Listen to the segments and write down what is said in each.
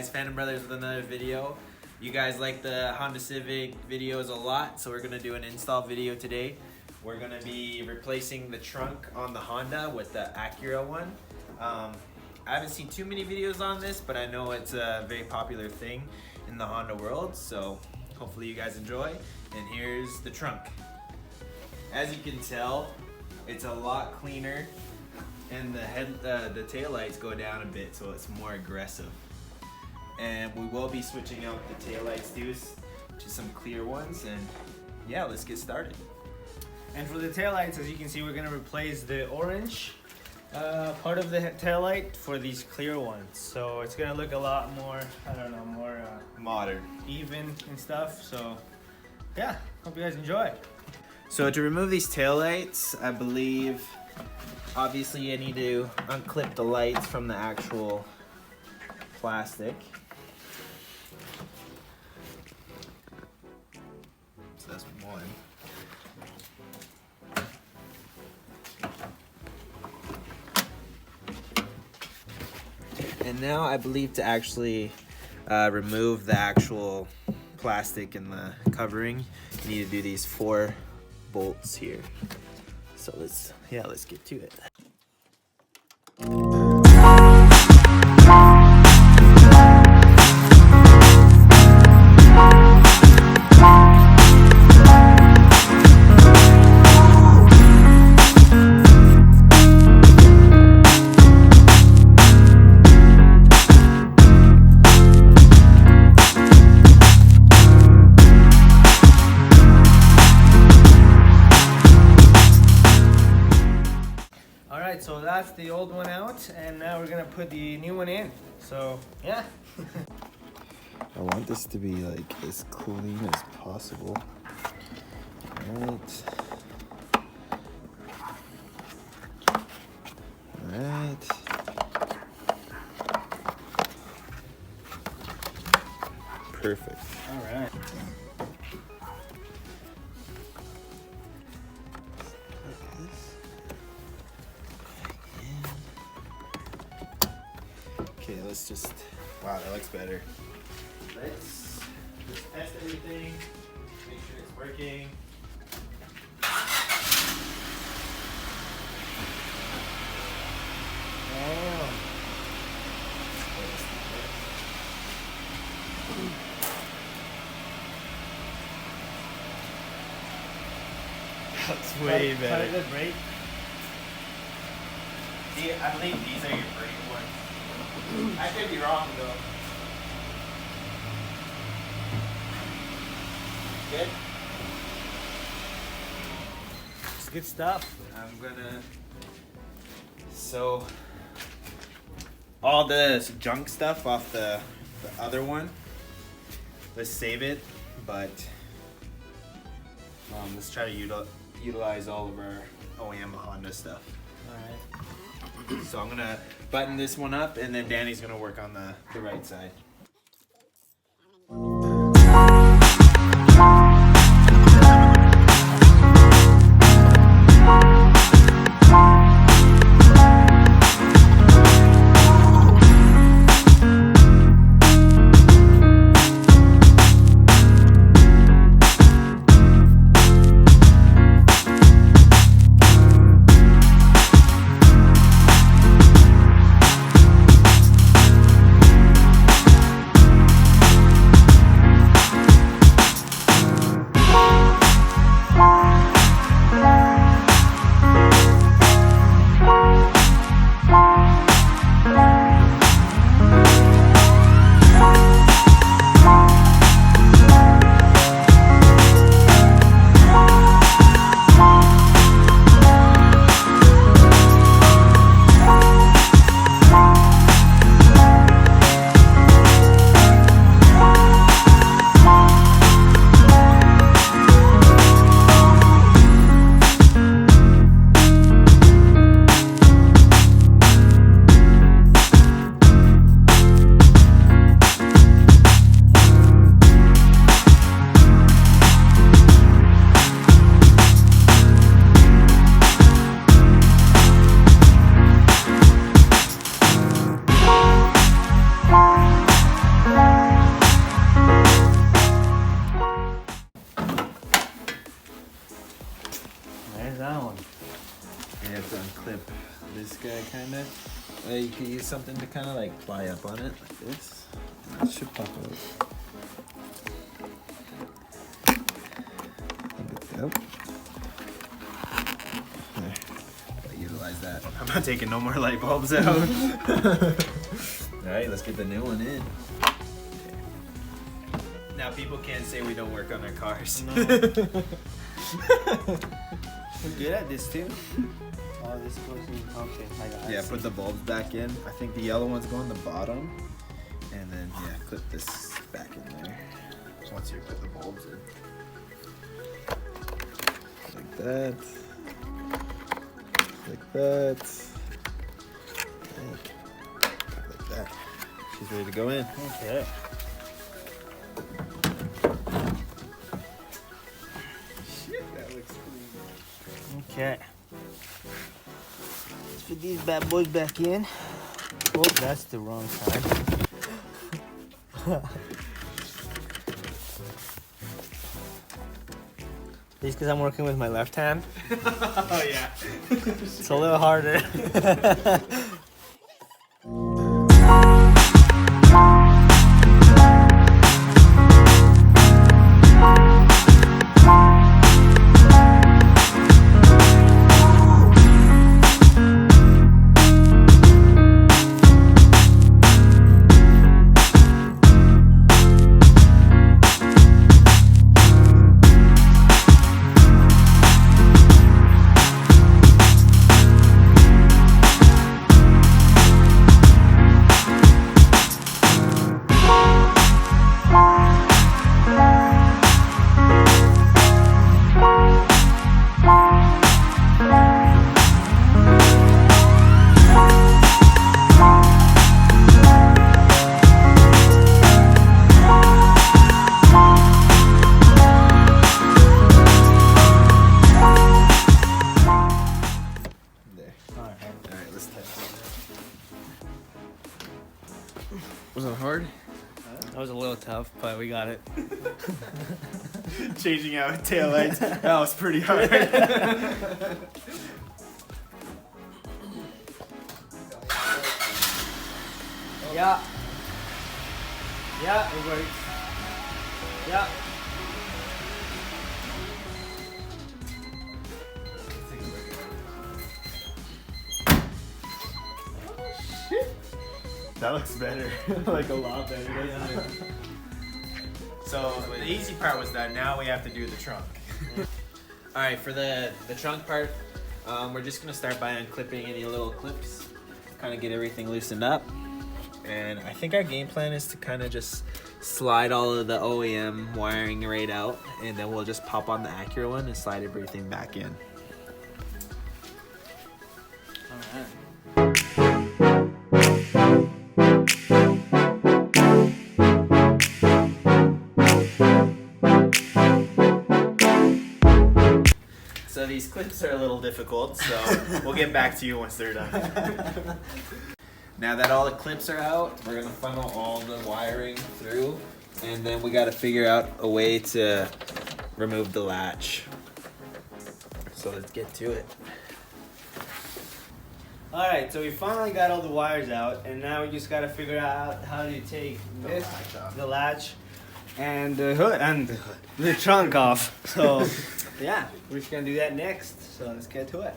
guys, Phantom Brothers with another video. You guys like the Honda Civic videos a lot, so we're gonna do an install video today. We're gonna be replacing the trunk on the Honda with the Acura one. I haven't seen too many videos on this, but I know it's a very popular thing in the Honda world, so hopefully you guys enjoy. And here's the trunk. As you can tell, it's a lot cleaner, and the taillights go down a bit, so it's more aggressive. And we will be switching out the taillights too to some clear ones, and yeah, let's get started. And for the taillights, as you can see, we're gonna replace the orange part of the taillight for these clear ones. So it's gonna look a lot more, I don't know, more Modern. even and stuff. So yeah, hope you guys enjoy. So to remove these taillights, I believe, obviously I need to unclip the lights from the actual plastic. So that's one. And now I believe to actually remove the actual plastic and the covering, you need to do these 4 bolts here. So let's get to it. So that's the old one out, and now we're gonna put the new one in. So yeah. I want this to be like as clean as possible. Alright. Alright. Perfect. Alright. Okay, let's just, wow, that looks better. Let's just test everything, make sure it's working. Oh. That's way better. How did it break? I believe these are your brake ones. I could be wrong though. Good? It's good stuff. I'm gonna, so all the junk stuff off the other one, let's save it, but let's try to utilize all of our OEM Honda stuff. Alright. So I'm gonna button this one up, and then Danny's gonna work on the right side. clip this guy kind of. You could use something to kind of like ply up on it like this. It should pop out. There. I'll utilize that. I'm not taking no more light bulbs out. Alright, let's get the new one in. Now people can't say we don't work on our cars. No. We're good at this too. Oh, this goes in. Okay, I got it. Yeah, put the bulbs back in. I think the yellow ones go on the bottom. And then, yeah, clip this back in there. Once you put the bulbs in. Like that. Like that. Like that. She's ready to go in. Okay. Shit, that looks clean. Okay. Let's put these bad boys back in. Oh, that's the wrong side. Just because I'm working with my left hand. Oh, yeah. It's a little harder. Was it hard? That was a little tough, but we got it. Changing out taillights. That was pretty hard. Yeah. Yeah, it works. Yeah. That looks better. Like a lot better, doesn't it? So the easy part was done. Now we have to do the trunk. All right, for the trunk part, we're just gonna start by unclipping any little clips, kind of get everything loosened up. And I think our game plan is to kind of just slide all of the OEM wiring right out, and then we'll just pop on the Acura one and slide everything back in. All right. So these clips are a little difficult, so we'll get back to you once they're done. Now that all the clips are out, we're gonna funnel all the wiring through, and then we gotta figure out a way to remove the latch. So let's get to it. Alright, so we finally got all the wires out, and now we just gotta figure out how to take this, the latch, and the hood, and the trunk off. So, yeah, we're just gonna do that next. So let's get to it.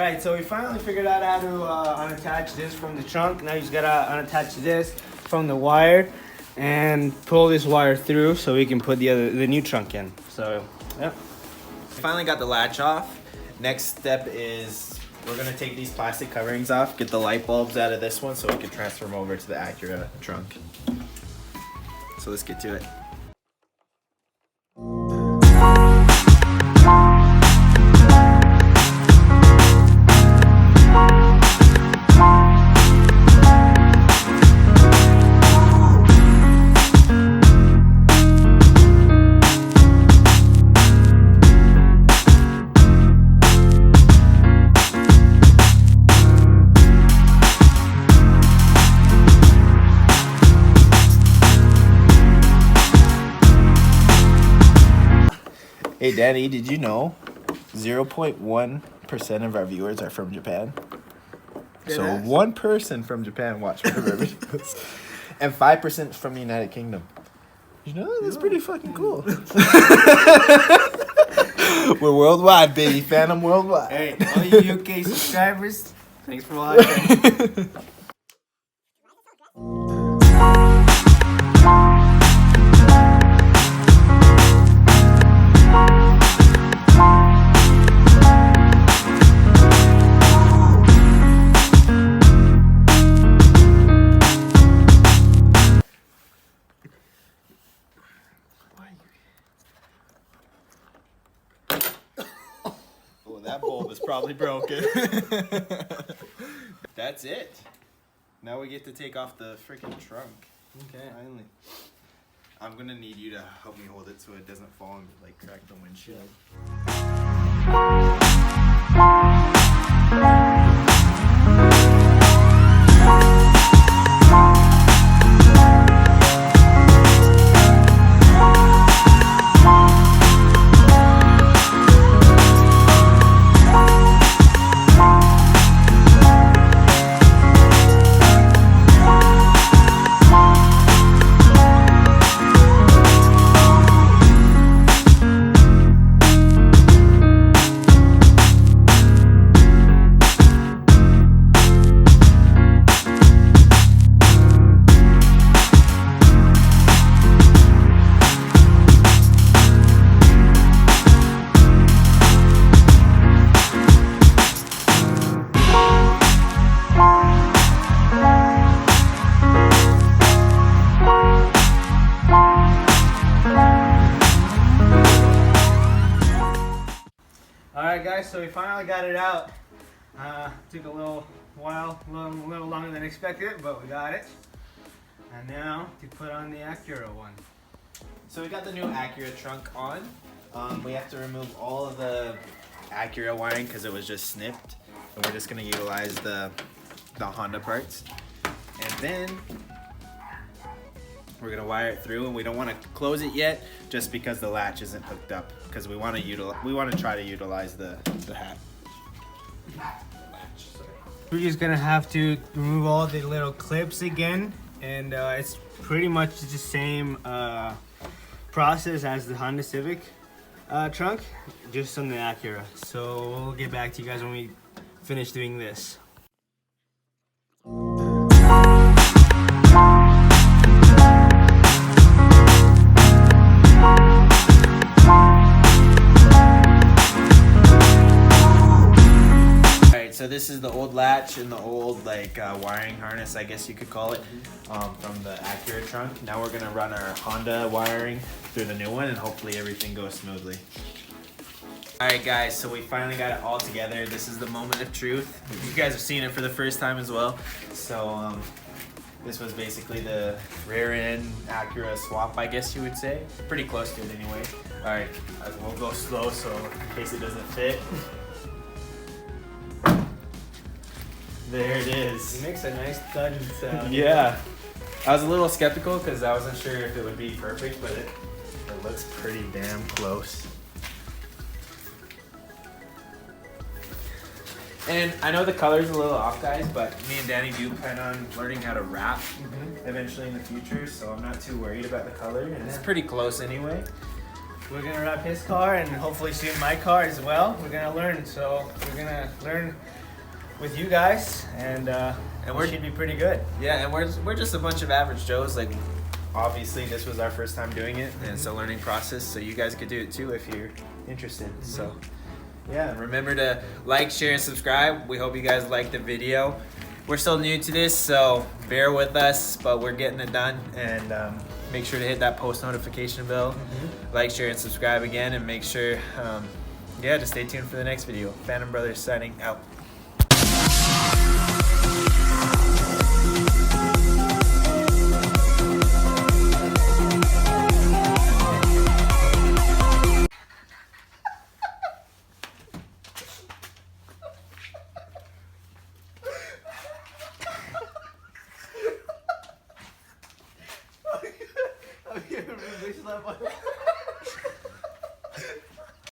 Alright, so we finally figured out how to unattach this from the trunk. Now you just gotta unattach this from the wire and pull this wire through so we can put the new trunk in. So, yep. Finally got the latch off. Next step is we're gonna take these plastic coverings off, get the light bulbs out of this one so we can transfer them over to the Acura trunk. So let's get to it. Hey Danny, did you know 0.1% of our viewers are from Japan? So one person from Japan watched one of our videos, and 5% from the United Kingdom. You know, that's pretty fucking cool. We're worldwide, baby. Phantom worldwide. Hey, all you UK subscribers, thanks for watching. Oh, that bulb is probably broken. That's it. Now we get to take off the freaking trunk. Okay. Finally. I'm gonna need you to help me hold it so it doesn't fall and like crack the windshield. Alright guys, so we finally got it out. Took a little while, a little longer than expected, but we got it. And now to put on the Acura one. So we got the new Acura trunk on. We have to remove all of the Acura wiring because it was just snipped. And we're just gonna utilize the Honda parts. And then we're gonna wire it through, and we don't want to close it yet just because the latch isn't hooked up, because we want to try to utilize the hat. We're just gonna have to remove all the little clips again, and it's pretty much the same process as the Honda Civic trunk, just on the Acura. So we'll get back to you guys when we finish doing this. So this is the old latch and the old wiring harness, I guess you could call it, from the Acura trunk. Now we're gonna run our Honda wiring through the new one, and hopefully everything goes smoothly. All right, guys, so we finally got it all together. This is the moment of truth. You guys have seen it for the first time as well. So this was basically the rear end Acura swap, I guess you would say. Pretty close to it anyway. All right, we'll go slow so in case it doesn't fit. There it is. It makes a nice thud sound. Yeah. I was a little skeptical because I wasn't sure if it would be perfect, but it looks pretty damn close. And I know the color's a little off, guys, but me and Danny do plan on learning how to wrap eventually in the future, so I'm not too worried about the color. And it's pretty close anyway. we're gonna wrap his car and hopefully soon my car as well. We're gonna learn, so we're gonna learn with you guys, and we should be pretty good. Yeah, and we're just a bunch of average Joes. Like, obviously, this was our first time doing it, and it's a learning process. So you guys could do it too if you're interested. So, yeah, and remember to like, share, and subscribe. We hope you guys liked the video. We're still new to this, so bear with us, but we're getting it done. And make sure to hit that post notification bell, like, share, and subscribe again, and make sure, to stay tuned for the next video. Phantom Brothers signing out. Okay,